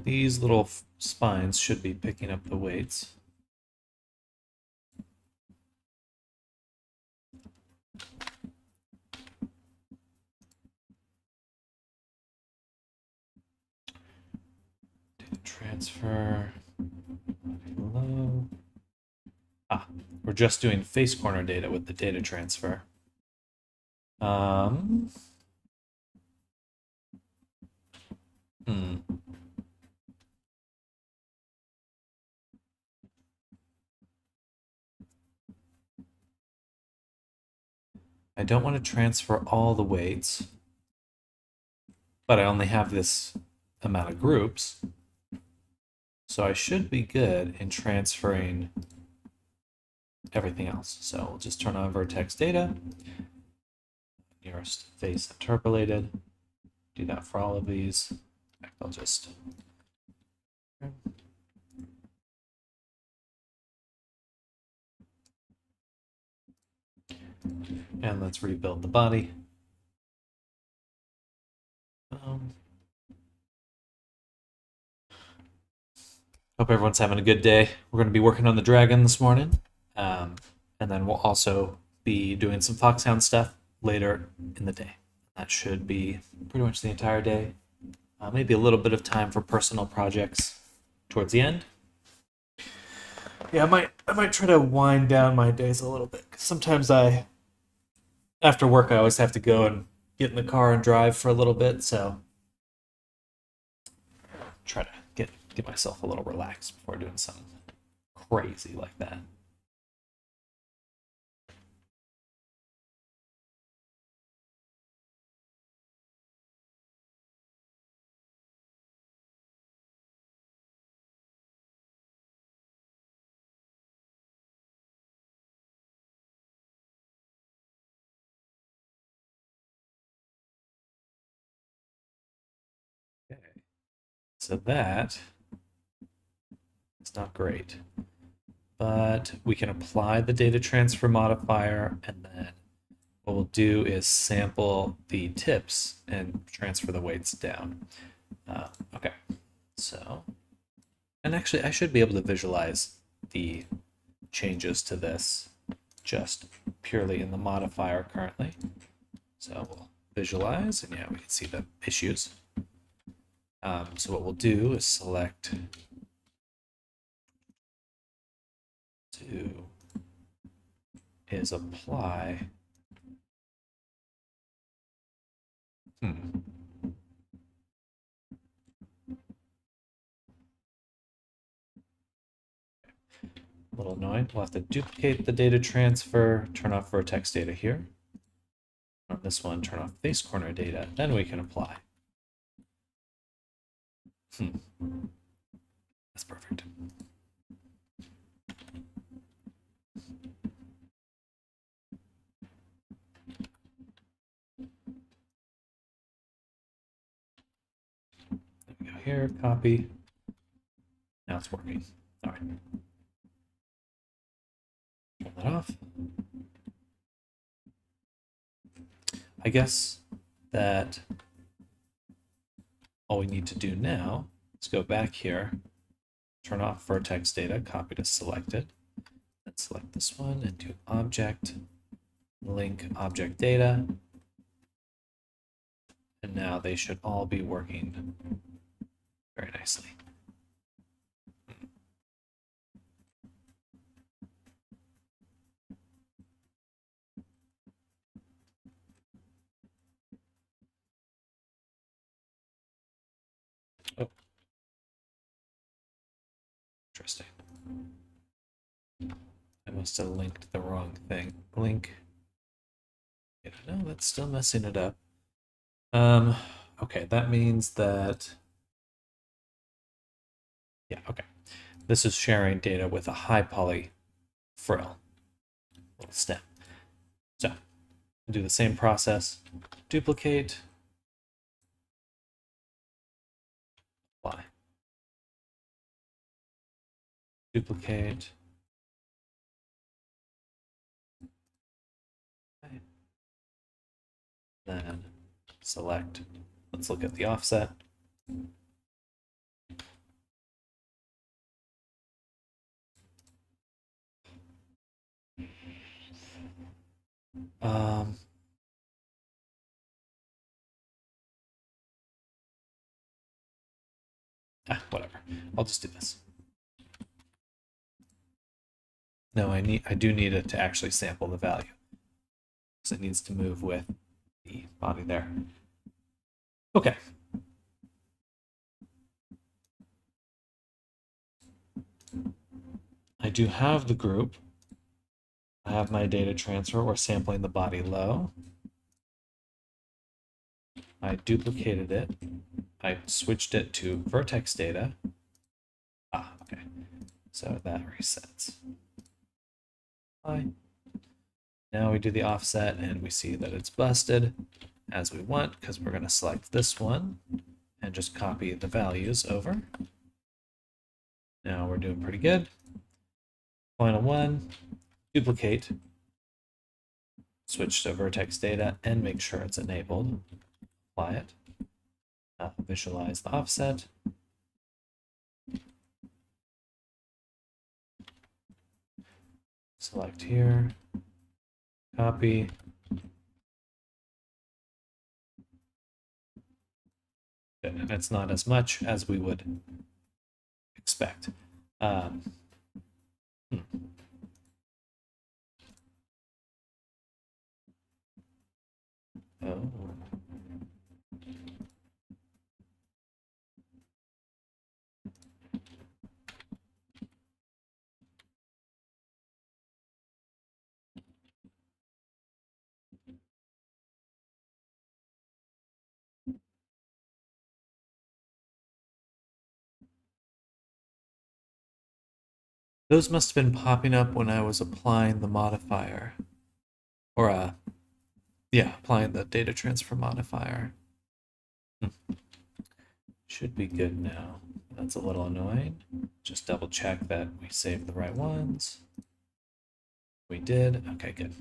These little spines should be picking up the weights. Data transfer. Below. We're just doing face corner data with the data transfer. I don't want to transfer all the weights, but I only have this amount of groups. So I should be good in transferring everything else. So we'll just turn on vertex data, nearest face interpolated. Do that for all of these. I'll just and let's rebuild the body. Hope everyone's having a good day. We're going to be working on the dragon this morning, and then we'll also be doing some foxhound stuff later in the day. That should be pretty much the entire day. Maybe a little bit of time for personal projects towards the end. Yeah, I might try to wind down my days a little bit. Sometimes after work, I always have to go and get in the car and drive for a little bit. So try to get myself a little relaxed before doing something crazy like that. Okay. So that is not great. But we can apply the data transfer modifier, and then what we'll do is sample the tips and transfer the weights down. Okay, so, and actually I should be able to visualize the changes to this just purely in the modifier currently. So we'll visualize, and yeah, we can see the issues. So what we'll do is select is apply. A little annoying. We'll have to duplicate the data transfer, turn off vertex data here. On this one, turn off face corner data, then we can apply. That's perfect. There we go here, copy. Now it's working. All right. Turn that off. I guess that all we need to do now is go back here, turn off vertex data, copy to selected, then select this one and do object, link object data. And now they should all be working very nicely. Oh, interesting. I must have linked the wrong thing. Link. No, that's still messing it up. Okay, that means that, yeah, okay. This is sharing data with a high poly frill, little stem. So, do the same process, duplicate, apply. Duplicate. Okay. Then select, let's look at the offset. Um, Whatever. I'll just do this. No, I do need it to actually sample the value. So it needs to move with the body there. Okay. I do have the group. I have my data transfer or sampling the body low. I duplicated it. I switched it to vertex data. Okay. So that resets. Fine. Now we do the offset and we see that it's busted as we want because we're going to select this one and just copy the values over. Now we're doing pretty good. Final one, duplicate, switch to vertex data and make sure it's enabled. Apply it. Visualize the offset. Select here, copy. And it's not as much as we would expect. Oh. Those must have been popping up when I was applying the modifier. Or, yeah, applying the data transfer modifier. Should be good now. That's a little annoying. Just double check that we saved the right ones. We did. Okay, good.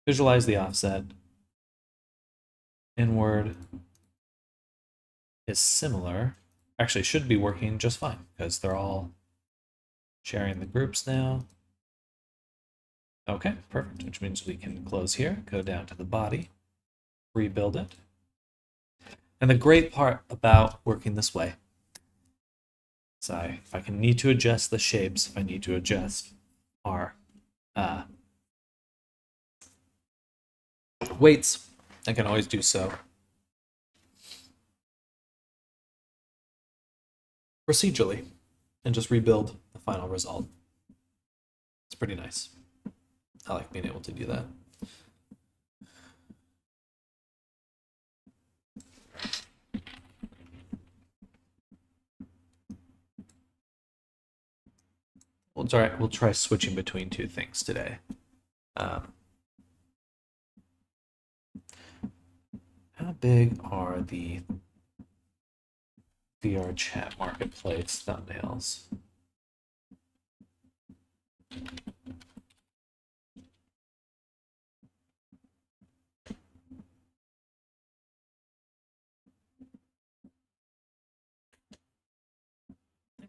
Visualize the offset. Inward is similar. Actually, should be working just fine because they're all sharing the groups now. Okay, perfect, which means we can close here, go down to the body, rebuild it. And the great part about working this way is if I can need to adjust the shapes, if I need to adjust our weights, I can always do so procedurally and just rebuild the final result. It's pretty nice. I like being able to do that. We'll try switching between two things today. How big are the VR chat marketplace thumbnails?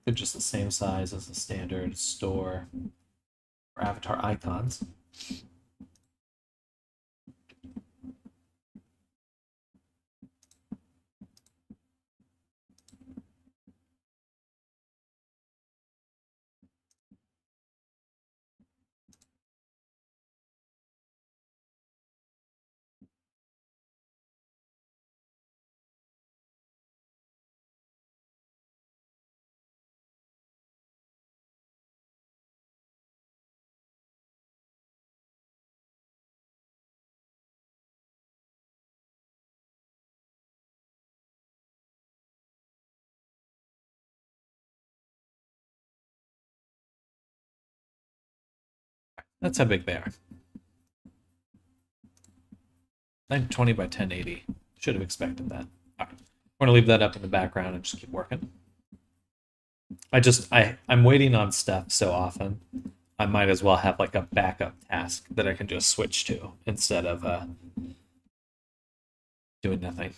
They're just the same size as the standard store or avatar icons. That's how big they are. 920 by 1080. Should have expected that. All right. We're gonna leave that up in the background and just keep working. I'm waiting on stuff so often. I might as well have like a backup task that I can just switch to instead of doing nothing.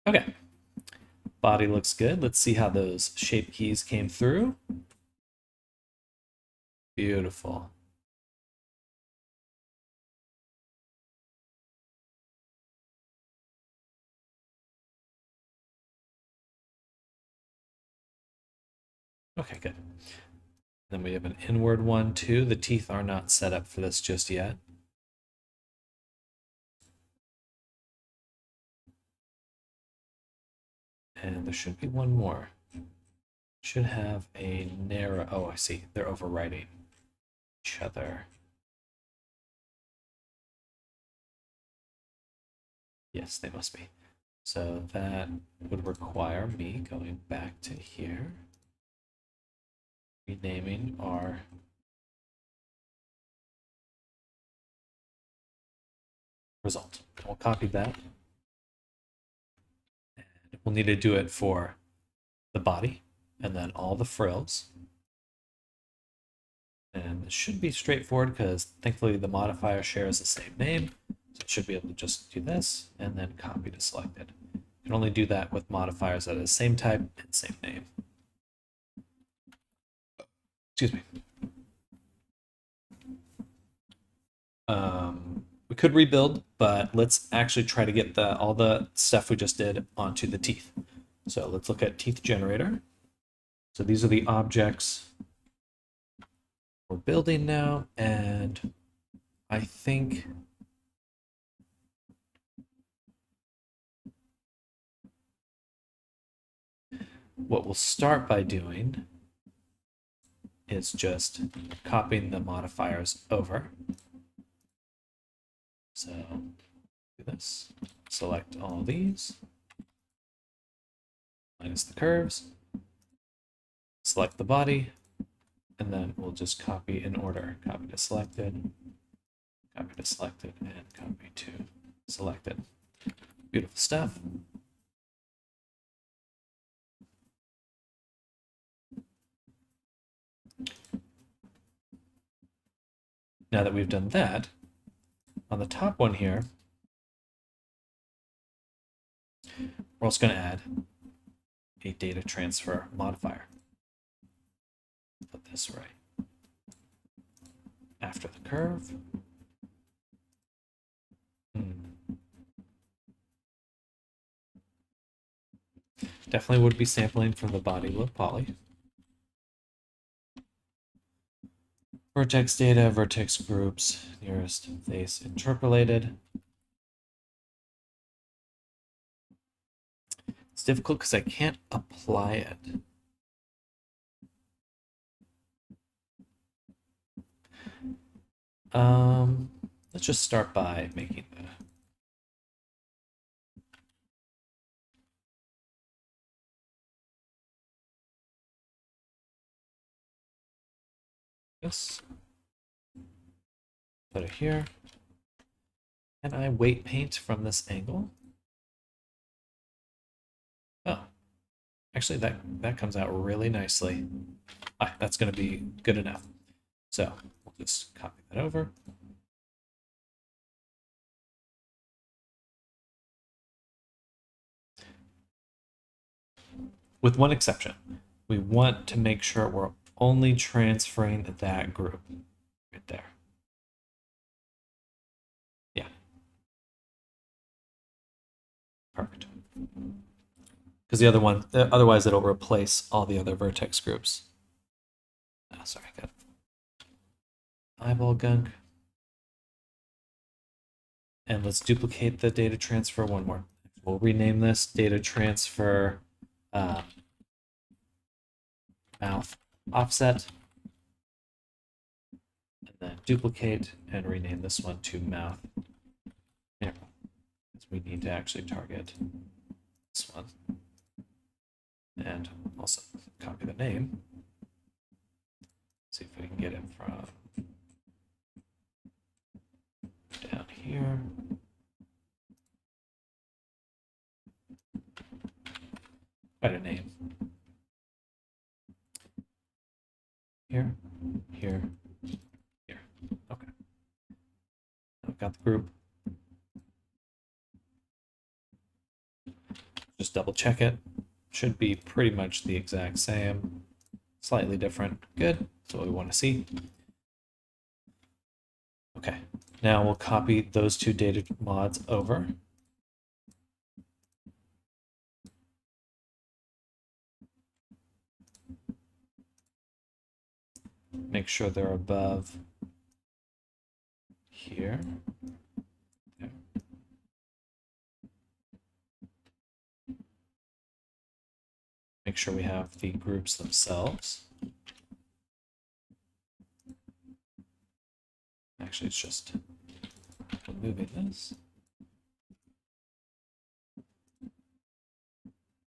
Okay, body looks good. Let's see how those shape keys came through. Beautiful. Okay, good. Then we have an inward one too. The teeth are not set up for this just yet. And there should be one more. Should have a narrow, oh, I see. They're overriding each other. Yes, they must be. So that would require me going back to here, renaming our result. We'll copy that. And we'll need to do it for the body and then all the frills. And it should be straightforward because thankfully the modifier shares the same name. So it should be able to just do this and then copy to selected. You can only do that with modifiers that are the same type and same name. Excuse me. We could rebuild, but let's actually try to get all the stuff we just did onto the teeth. So let's look at teeth generator. So these are the objects we're building now, and I think what we'll start by doing is just copying the modifiers over. So do this, select all these, minus the curves, select the body, and then we'll just copy in order. Copy to selected, and copy to selected. Beautiful stuff. Now that we've done that, on the top one here, we're also going to add a data transfer modifier. Put this right after the curve. Definitely would be sampling from the body look poly. Vertex data, vertex groups, nearest face interpolated. It's difficult because I can't apply it. Let's just start by making the this. Put it here. Can I weight paint from this angle? Oh, actually that comes out really nicely. That's going to be good enough. So we'll just copy that over. With one exception, we want to make sure we're only transferring that group right there. Yeah. Perfect. Because the other one, otherwise it'll replace all the other vertex groups. Oh, sorry, I got eyeball gunk. And let's duplicate the data transfer one more. We'll rename this data transfer mouth offset. And then duplicate and rename this one to mouth narrow. Because we need to actually target this one. And also copy the name. See if we can get it from down here. Quite a name. here, here, here. Okay. I've got the group. Just double check it. Should be pretty much the exact same. Slightly different. Good. That's what we want to see. Okay. Now we'll copy those two data mods over. Make sure they're above here. Okay. Make sure we have the groups themselves. Actually, it's just removing this.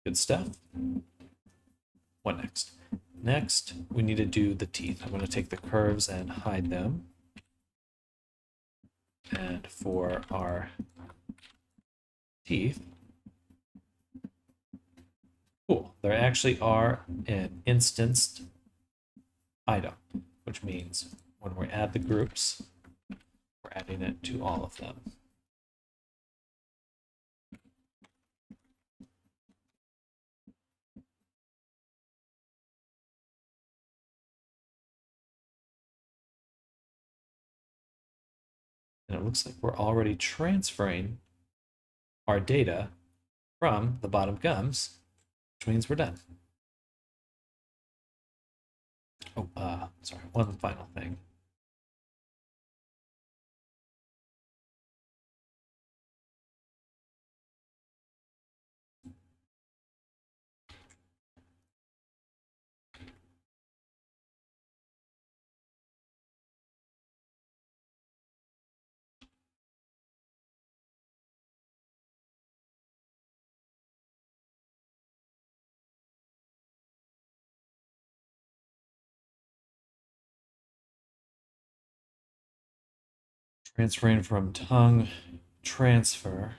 Good stuff. What next? Next, we need to do the teeth. I'm going to take the curves and hide them. And for our teeth, cool, there actually are an instanced item, which means when we add the groups, we're adding it to all of them. And it looks like we're already transferring our data from the bottom gums, which means we're done. Oh, sorry, one final thing. Transferring from tongue transfer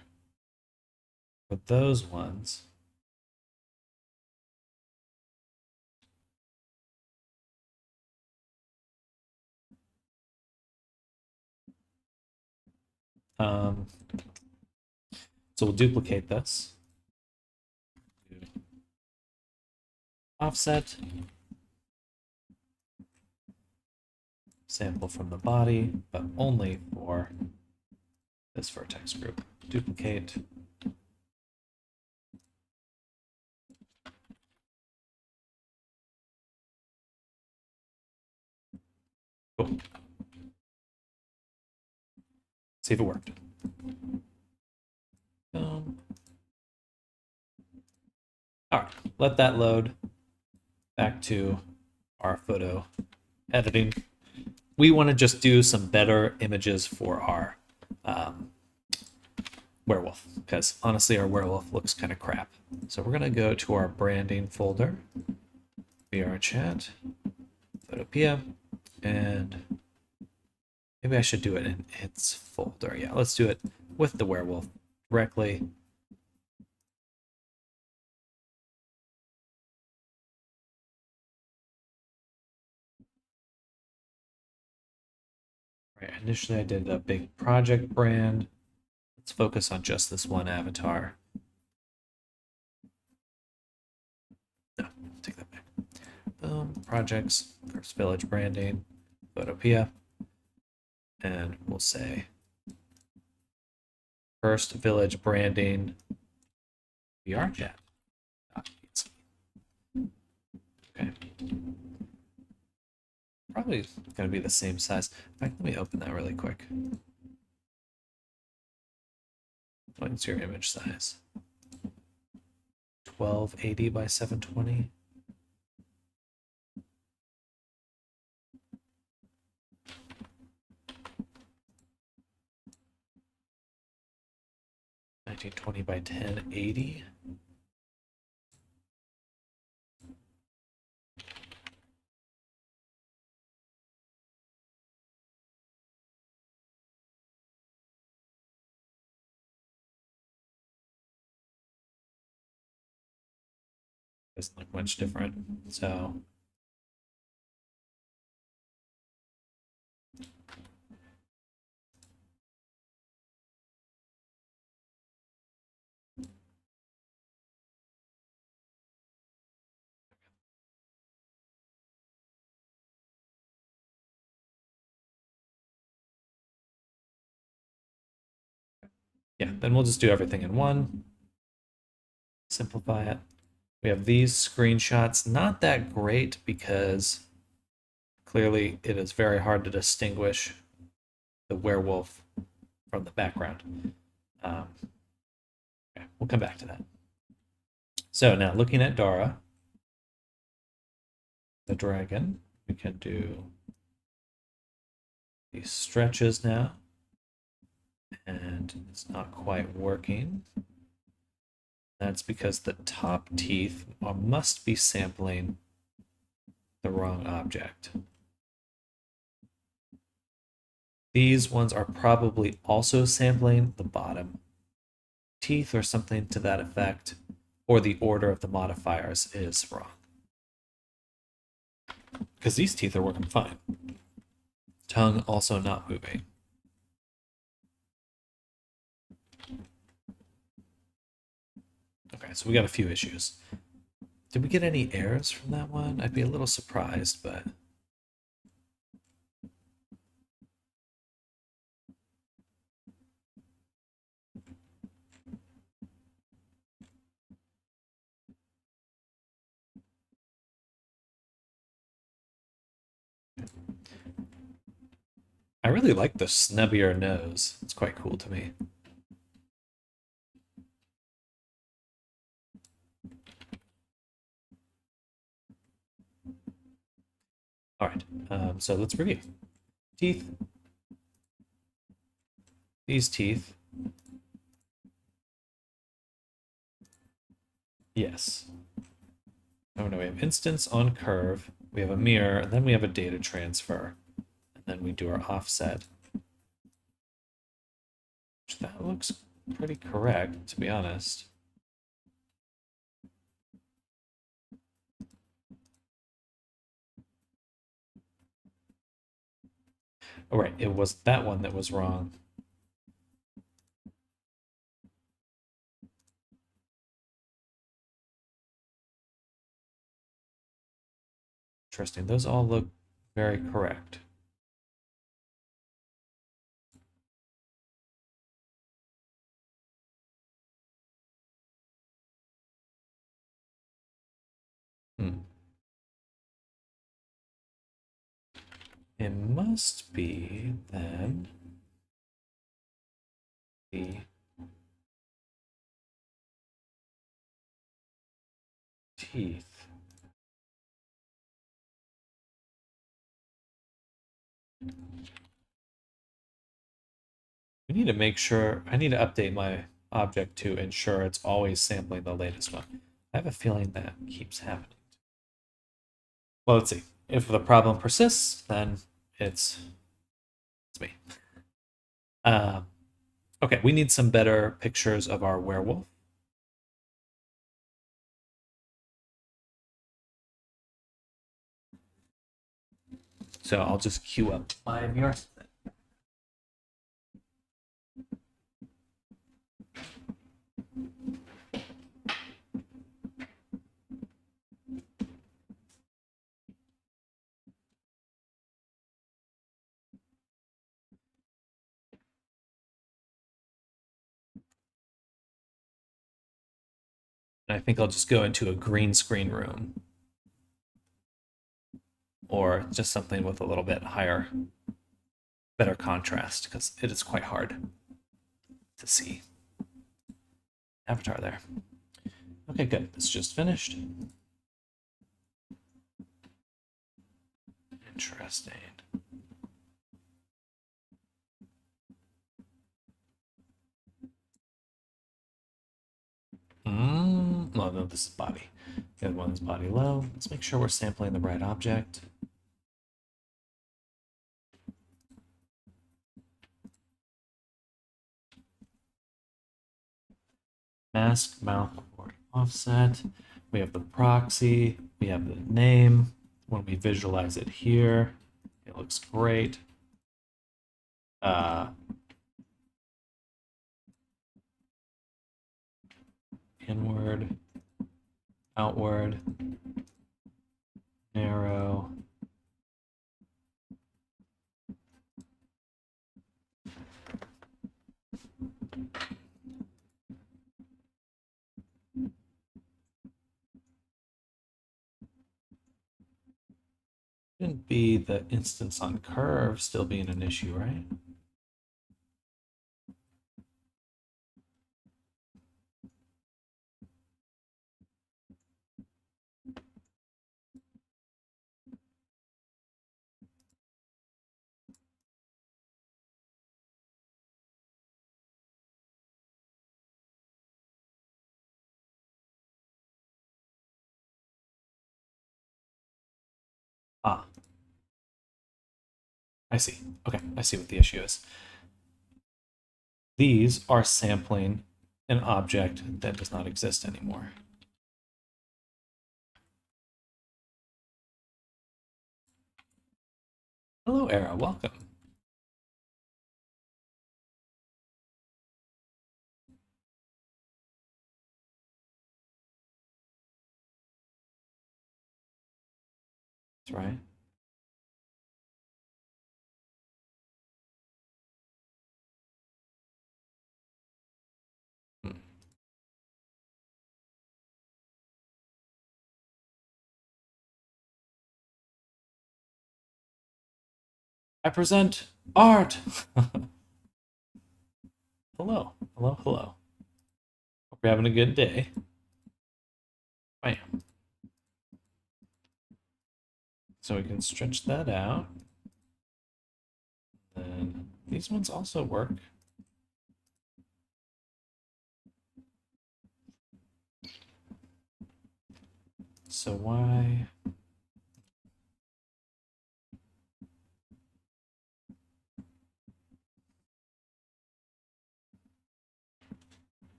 with those ones. So we'll duplicate this. Offset. Sample from the body, but only for this vertex group. Duplicate. Cool. See if it worked. All right, let that load. Back to our photo editing. We want to just do some better images for our werewolf, because honestly our werewolf looks kind of crap. So we're going to go to our branding folder, VR chat, Photopia, and maybe I should do it in its folder. Yeah, let's do it with the werewolf directly. Right, initially I did a big project brand. Let's focus on just this one avatar. No, take that back. Boom, projects, first village branding, Photopia, and we'll say first village branding VR chat. Okay. Probably going to be the same size. In fact, let me open that really quick. What's your image size? 1280 by 720. $1920 by 1080. Doesn't look much different. So Yeah, then we'll just do everything in one. Simplify it. We have these screenshots, not that great because clearly it is very hard to distinguish the werewolf from the background. Okay, we'll come back to that. So now looking at Dara, the dragon, we can do these stretches now. And it's not quite working. That's because the top teeth must be sampling the wrong object. These ones are probably also sampling the bottom teeth or something to that effect, or the order of the modifiers is wrong. Because these teeth are working fine. Tongue also not moving. Okay, so we got a few issues. Did we get any errors from that one? I'd be a little surprised, but... I really like the snubbier nose. It's quite cool to me. All right, so let's review. Teeth. These teeth. Yes. Oh no, we have instance on curve, we have a mirror, and then we have a data transfer. And then we do our offset. That looks pretty correct, to be honest. Oh, right, it was that one that was wrong. Interesting. Those all look very correct. Hmm. It must be then the teeth. We need to make sure, I need to update my object to ensure it's always sampling the latest one. I have a feeling that keeps happening. Well, let's see. If the problem persists, then it's me. Okay, we need some better pictures of our werewolf. So I'll just queue up my VR. And I think I'll just go into a green screen room. Or just something with a little bit higher, better contrast, because it is quite hard to see. Avatar there. Okay, good. It's just finished. Interesting. Well, no, this is body. The other one's body low. Let's make sure we're sampling the right object. Mask, mouth, or offset. We have the proxy. We have the name. When we visualize it here, it looks great. Inward, outward, narrow. Shouldn't be the instance on curve still being an issue, right? Ah, I see. Okay, I see what the issue is. These are sampling an object that does not exist anymore. Hello, Era. Welcome. That's right. Hmm. I present art. Hello, hello, hello. Hope you're having a good day. Bam. So we can stretch that out. And these ones also work. So why?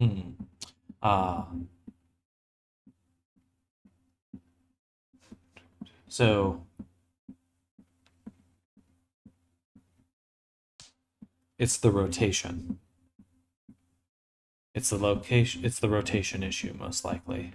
Hmm. Ah. So it's the rotation. It's the location. It's the rotation issue, most likely.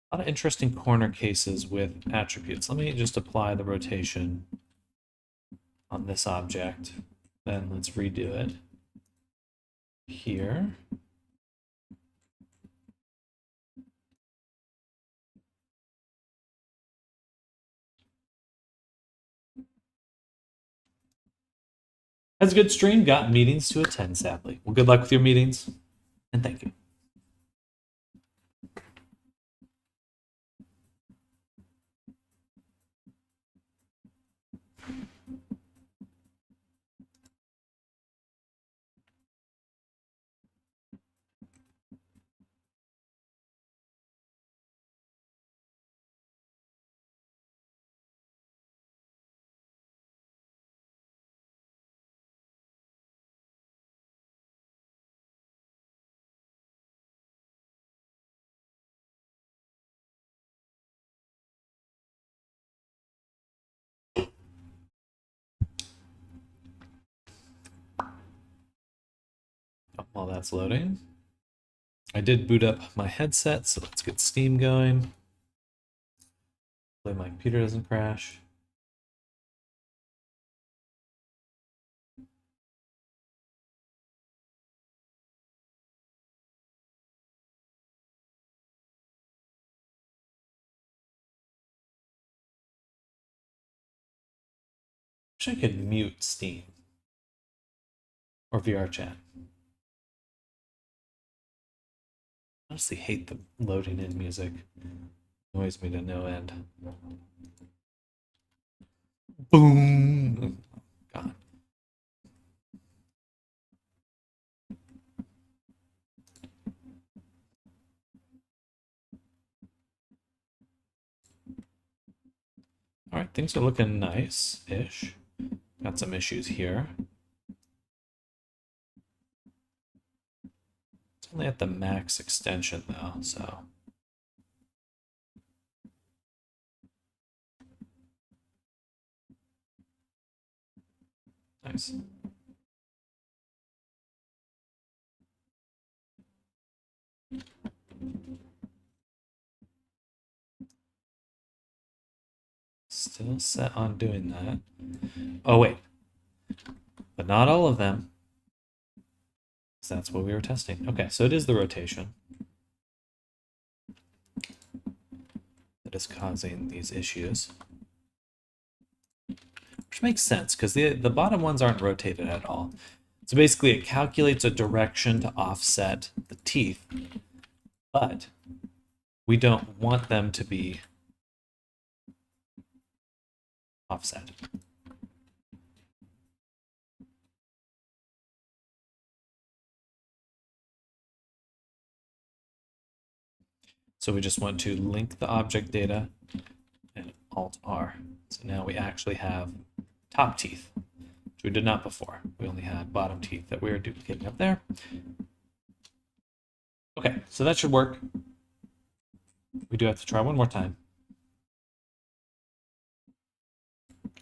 A lot of interesting corner cases with attributes. Let me just apply the rotation on this object. Then let's redo it here. Has a good stream. Got meetings to attend, sadly. Well, good luck with your meetings, and thank you. While that's loading, I did boot up my headset, so let's get Steam going. Hopefully my computer doesn't crash. Wish I could mute Steam or VR chat. I honestly hate the loading in music. Annoys me to no end. Boom. God. All right, things are looking nice-ish. Got some issues here. It's only at the max extension though, so. Nice. Still set on doing that. Oh, wait. But not all of them. So that's what we were testing. Okay, so it is the rotation that is causing these issues. Which makes sense, because the bottom ones aren't rotated at all. So basically it calculates a direction to offset the teeth, but we don't want them to be offset. So we just want to link the object data and Alt-R. So now we actually have top teeth, which we did not before. We only had bottom teeth that we were duplicating up there. Okay, so that should work. We do have to try one more time.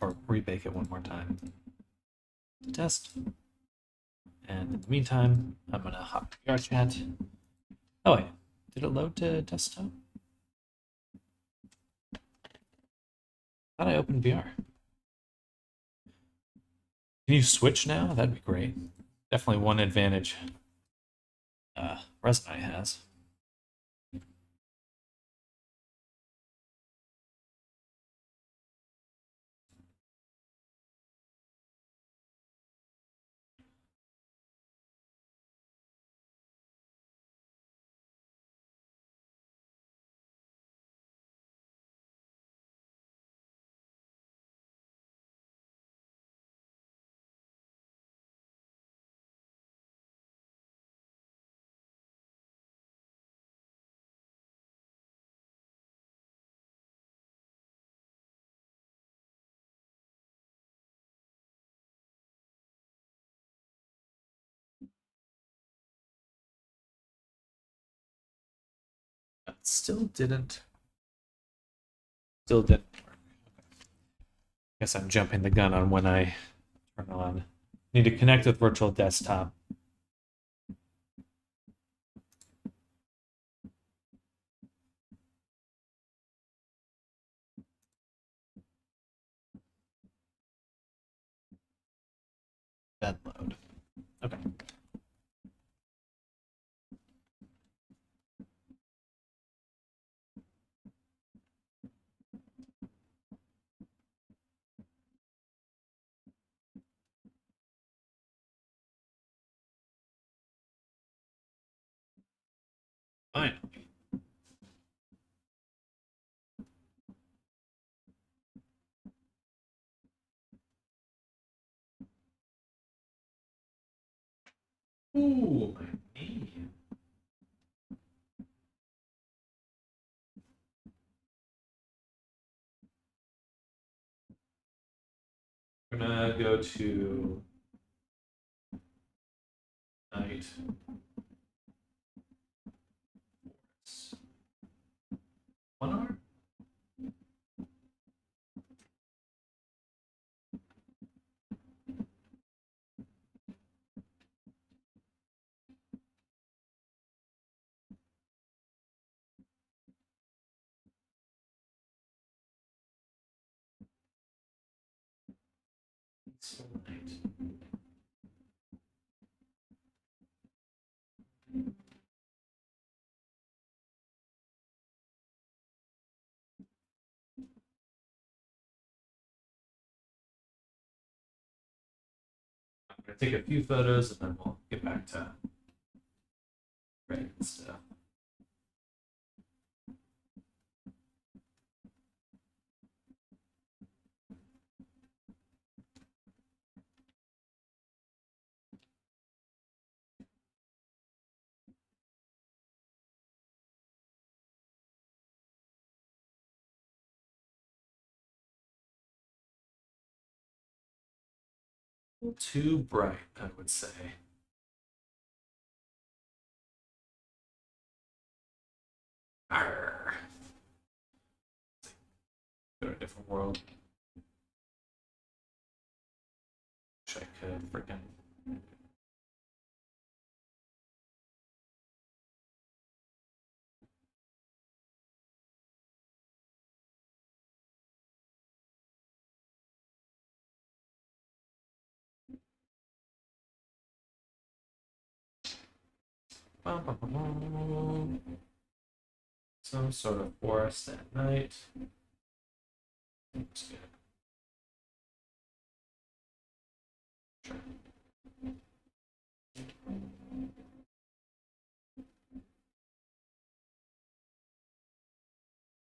Or rebake it one more time to test. And in the meantime, I'm gonna hop to VR chat. Oh wait, did it load to desktop? I thought I opened VR. Can you switch now? That'd be great. Definitely one advantage Resonite has. But still didn't work. Guess I'm jumping the gun on when I turn on. Need to connect with virtual desktop. Then load. Okay. Fine. Ooh, my knee. I'm gonna go to night. 1 hour? So night. I'm gonna take a few photos and then we'll get back to writing stuff. Too bright, I would say. Arr. Go to a different world. Wish I could freaking. Some sort of forest at night. Looks good.